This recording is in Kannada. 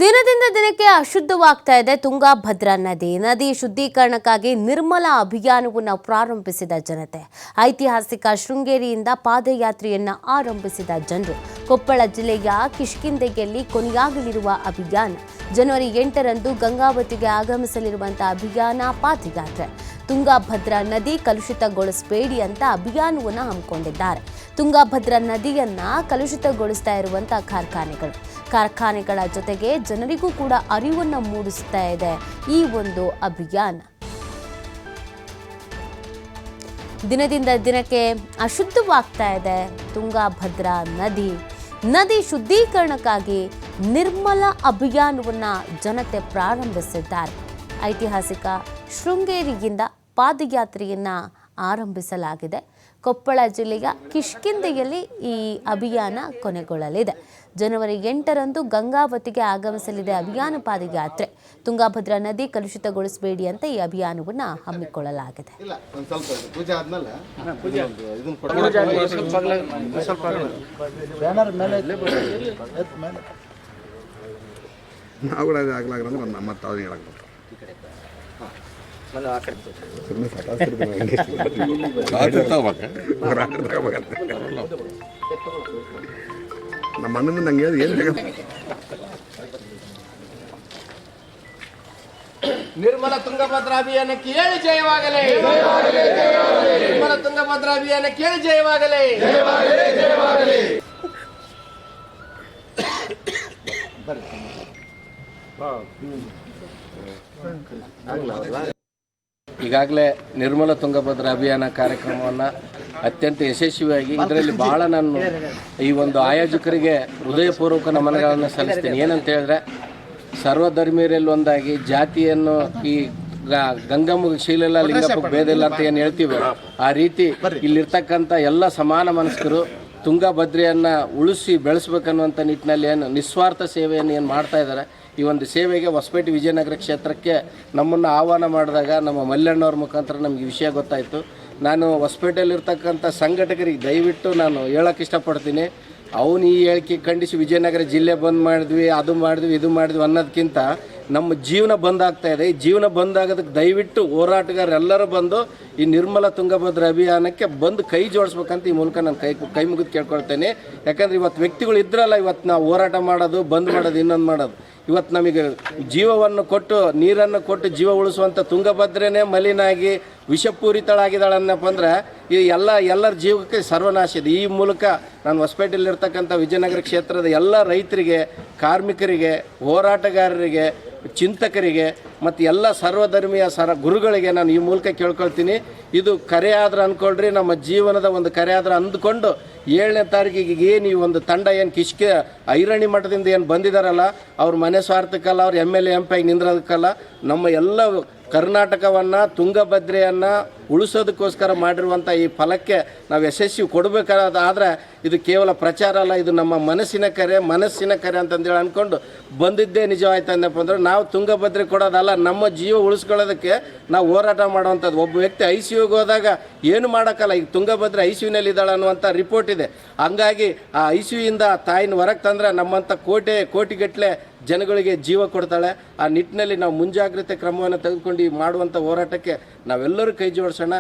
ದಿನದಿಂದ ದಿನಕ್ಕೆ ಅಶುದ್ಧವಾಗ್ತಾ ಇದೆ ತುಂಗಭದ್ರಾ ನದಿ ಶುದ್ಧೀಕರಣಕ್ಕಾಗಿ ನಿರ್ಮಲ ಅಭಿಯಾನವನ್ನು ಪ್ರಾರಂಭಿಸಿದ ಜನತೆ. ಐತಿಹಾಸಿಕ ಶೃಂಗೇರಿಯಿಂದ ಪಾದಯಾತ್ರೆಯನ್ನ ಆರಂಭಿಸಿದ ಜನರು. ಕೊಪ್ಪಳ ಜಿಲ್ಲೆಯ ಕಿಷ್ಕಿಂಧೆಯಲ್ಲಿ ಕೊನೆಯಾಗಲಿರುವ ಅಭಿಯಾನ ಜನವರಿ 8ರಂದು ಗಂಗಾವತಿಗೆ ಆಗಮಿಸಲಿರುವಂತಹ ಅಭಿಯಾನ ಪಾದಯಾತ್ರೆ. ತುಂಗಭದ್ರಾ ನದಿ ಕಲುಷಿತಗೊಳಿಸಬೇಡಿ ಅಂತ ಅಭಿಯಾನವನ್ನು ಹಮ್ಮಿಕೊಂಡಿದ್ದಾರೆ. ತುಂಗಭದ್ರಾ ನದಿಯನ್ನ ಕಲುಷಿತಗೊಳಿಸ್ತಾ ಇರುವಂತಹ ಕಾರ್ಖಾನೆಗಳ ಜೊತೆಗೆ ಜನರಿಗೂ ಕೂಡ ಅರಿವನ್ನು ಮೂಡಿಸ್ತಾ ಇದೆ ಈ ಒಂದು ಅಭಿಯಾನ. ದಿನದಿಂದ ದಿನಕ್ಕೆ ಅಶುದ್ಧವಾಗ್ತಾ ಇದೆ ತುಂಗಭದ್ರಾ ನದಿ ಶುದ್ಧೀಕರಣಕ್ಕಾಗಿ ನಿರ್ಮಲ ಅಭಿಯಾನವನ್ನು ಜನತೆ ಪ್ರಾರಂಭಿಸಿದ್ದಾರೆ. ಐತಿಹಾಸಿಕ ಶೃಂಗೇರಿಯಿಂದ ಪಾದಯಾತ್ರೆಯನ್ನ ಆರಂಭಿಸಲಾಗಿದೆ. ಕೊಪ್ಪಳ ಜಿಲ್ಲೆಯ ಕಿಷ್ಕಿಂಧೆಯಲ್ಲಿ ಈ ಅಭಿಯಾನ ಕೊನೆಗೊಳ್ಳಲಿದೆ. ಜನವರಿ 8ರಂದು ಗಂಗಾವತಿಗೆ ಆಗಮಿಸಲಿದೆ ಅಭಿಯಾನ ಪಾದಯಾತ್ರೆ. ತುಂಗಭದ್ರಾ ನದಿ ಕಲುಷಿತಗೊಳಿಸಬೇಡಿ ಅಂತ ಈ ಅಭಿಯಾನವನ್ನು ಹಮ್ಮಿಕೊಳ್ಳಲಾಗಿದೆ. ನಮ್ಮ ಅಣ್ಣನ ನಂಗೆ ಏನು ನಿರ್ಮಲ ತುಂಗಭದ್ರಾ ಅಭಿಯಾನಕ್ಕೆ ಹೇಳಿ ಜಯವಾಗಲಿ. ನಿರ್ಮಲ ತುಂಗಭದ್ರಾ ಅಭಿಯಾನಕ್ಕೆ ಹೇಳಿ ಜಯವಾಗಲಿ. ಈಗಾಗಲೇ ನಿರ್ಮಲ ತುಂಗಭದ್ರಾ ಅಭಿಯಾನ ಕಾರ್ಯಕ್ರಮವನ್ನು ಅತ್ಯಂತ ಯಶಸ್ವಿಯಾಗಿ ಇದರಲ್ಲಿ ಭಾಳ ನಾನು ಈ ಒಂದು ಆಯೋಜಕರಿಗೆ ಹೃದಯಪೂರ್ವಕ ನಮನಗಳನ್ನು ಸಲ್ಲಿಸ್ತೀನಿ. ಏನಂತ ಹೇಳಿದ್ರೆ ಸರ್ವಧರ್ಮೀಯರಲ್ಲಿ ಒಂದಾಗಿ ಜಾತಿಯನ್ನು ಈ ಗಂಗಮ್ಮ ಶೀಲಿಲ್ಲ ಲಿಂಗಪ್ಪಗೆ ಭೇದ ಇಲ್ಲ ಅಂತ ಏನು ಹೇಳ್ತೀವಿ, ಆ ರೀತಿ ಇಲ್ಲಿರ್ತಕ್ಕಂಥ ಎಲ್ಲ ಸಮಾನ ಮನಸ್ಕರು ತುಂಗಭದ್ರೆಯನ್ನು ಉಳಿಸಿ ಬೆಳೆಸ್ಬೇಕನ್ನುವಂಥ ನಿಟ್ಟಿನಲ್ಲಿ ಏನು ನಿಸ್ವಾರ್ಥ ಸೇವೆಯನ್ನು ಏನು ಮಾಡ್ತಾ ಇದ್ದಾರೆ. ಈ ಒಂದು ಸೇವೆಗೆ ಹೊಸಪೇಟೆ ವಿಜಯನಗರ ಕ್ಷೇತ್ರಕ್ಕೆ ನಮ್ಮನ್ನು ಆಹ್ವಾನ ಮಾಡಿದಾಗ ನಮ್ಮ ಮಲ್ಲಣ್ಣವ್ರ ಮುಖಾಂತರ ನಮಗೆ ವಿಷಯ ಗೊತ್ತಾಯಿತು. ನಾನು ಹೊಸಪೇಟೆಯಲ್ಲಿರ್ತಕ್ಕಂಥ ಸಂಘಟಕರಿಗೆ ದಯವಿಟ್ಟು ನಾನು ಹೇಳೋಕ್ಕೆ ಇಷ್ಟಪಡ್ತೀನಿ, ಅವನು ಈ ಹೇಳಿಕೆ ಖಂಡಿಸಿ ವಿಜಯನಗರ ಜಿಲ್ಲೆ ಬಂದ್ ಮಾಡಿದ್ವಿ, ಅದು ಮಾಡಿದ್ವಿ, ಇದು ಮಾಡಿದ್ವಿ ಅನ್ನೋದಕ್ಕಿಂತ ನಮ್ಮ ಜೀವನ ಬಂದಾಗ್ತಾ ಇದೆ. ಈ ಜೀವನ ಬಂದಾಗೋದಕ್ಕೆ ದಯವಿಟ್ಟು ಹೋರಾಟಗಾರರೆಲ್ಲರೂ ಬಂದು ಈ ನಿರ್ಮಲ ತುಂಗಭದ್ರಾ ಅಭಿಯಾನಕ್ಕೆ ಬಂದು ಕೈ ಜೋಡಿಸ್ಬೇಕಂತ ಈ ಮೂಲಕ ನಾನು ಕೈ ಮುಗಿದು ಕೇಳ್ಕೊಳ್ತೇನೆ. ಯಾಕಂದರೆ ಇವತ್ತು ವ್ಯಕ್ತಿಗಳು ಇದ್ರಲ್ಲ, ಇವತ್ತು ನಾವು ಹೋರಾಟ ಮಾಡೋದು, ಬಂದ್ ಮಾಡೋದು, ಇನ್ನೊಂದು ಮಾಡೋದು, ಇವತ್ತು ನಮಗೆ ಜೀವವನ್ನು ಕೊಟ್ಟು ನೀರನ್ನು ಕೊಟ್ಟು ಜೀವ ಉಳಿಸುವಂಥ ತುಂಗಭದ್ರೆನೇ ಮಲಿನಾಗಿ ವಿಷಪೂರಿತಳಾಗಿದ್ದಾಳನ್ನಪ್ಪ ಅಂದ್ರೆ ಈ ಎಲ್ಲರ ಜೀವಕ್ಕೆ ಸರ್ವನಾಶ ಇದೆ. ಈ ಮೂಲಕ ನಾನು ಹೊಸಪೇಟೆಯಲ್ಲಿರ್ತಕ್ಕಂಥ ವಿಜಯನಗರ ಕ್ಷೇತ್ರದ ಎಲ್ಲ ರೈತರಿಗೆ, ಕಾರ್ಮಿಕರಿಗೆ, ಹೋರಾಟಗಾರರಿಗೆ, ಚಿಂತಕರಿಗೆ ಮತ್ತು ಎಲ್ಲ ಸರ್ವಧರ್ಮೀಯ ಗುರುಗಳಿಗೆ ನಾನು ಈ ಮೂಲಕ ಕೇಳ್ಕೊಳ್ತೀನಿ, ಇದು ಕರೆ ಆದ್ರೆ ಅಂದ್ಕೊಳ್ರಿ, ನಮ್ಮ ಜೀವನದ ಒಂದು ಕರೆ ಆದ್ರೆ ಅಂದ್ಕೊಂಡು 7ನೇ ತಾರೀಕಿಗೆ ಏನು ಈ ಒಂದು ತಂಡ ಏನು ಐರಣಿ ಮಠದಿಂದ ಏನು ಬಂದಿದ್ದಾರಲ್ಲ, ಅವ್ರ ಮನೆ ಸ್ವಾರ್ಥಕ್ಕಲ್ಲ, ಅವ್ರ MLA MP ಆಗಿ ನಿಂದ್ರೋದಕ್ಕಲ್ಲ, ನಮ್ಮ ಎಲ್ಲ ಕರ್ನಾಟಕವನ್ನು ತುಂಗಭದ್ರೆಯನ್ನು ಉಳಿಸೋದಕ್ಕೋಸ್ಕರ ಮಾಡಿರುವಂಥ ಈ ಫಲಕ್ಕೆ ನಾವು ಯಶಸ್ವಿ ಕೊಡಬೇಕಾದ್ರೆ ಇದು ಕೇವಲ ಪ್ರಚಾರ ಅಲ್ಲ, ಇದು ನಮ್ಮ ಮನಸ್ಸಿನ ಕರೆ ಅಂತಂದೇಳಿ ಅಂದ್ಕೊಂಡು ಬಂದಿದ್ದೇ ನಿಜವಾಯ್ತು ಅಂದಪ್ಪ ಅಂದ್ರೆ ನಾವು ತುಂಗಭದ್ರೆ ಕೊಡೋದಲ್ಲ, ನಮ್ಮ ಜೀವ ಉಳಿಸ್ಕೊಳ್ಳೋದಕ್ಕೆ ನಾವು ಹೋರಾಟ ಮಾಡುವಂಥದ್ದು. ಒಬ್ಬ ವ್ಯಕ್ತಿ ICUಗೆ ಹೋದಾಗ ಏನು ಮಾಡೋಕ್ಕಲ್ಲ, ಈಗ ತುಂಗಭದ್ರೆ ICUನಲ್ಲಿ ಇದ್ದಾಳೆ ಅನ್ನುವಂಥ ರಿಪೋರ್ಟ್ ಇದೆ. ಹಂಗಾಗಿ ಆ ICUಯಿಂದ ತಾಯಿನ ಹೊರಗೆ ತಂದರೆ ನಮ್ಮಂಥ ಕೋಟಿಗಟ್ಟಲೆ ಜನಗಳಿಗೆ ಜೀವ ಕೊಡ್ತಾಳೆ. ಆ ನಿಟ್ಟಿನಲ್ಲಿ ನಾವು ಮುಂಜಾಗ್ರತೆ ಕ್ರಮವನ್ನು ತೆಗೆದುಕೊಂಡು ಮಾಡುವಂಥ ಹೋರಾಟಕ್ಕೆ ನಾವೆಲ್ಲರೂ ಕೈ ಜೋಡಿಸೋಣ.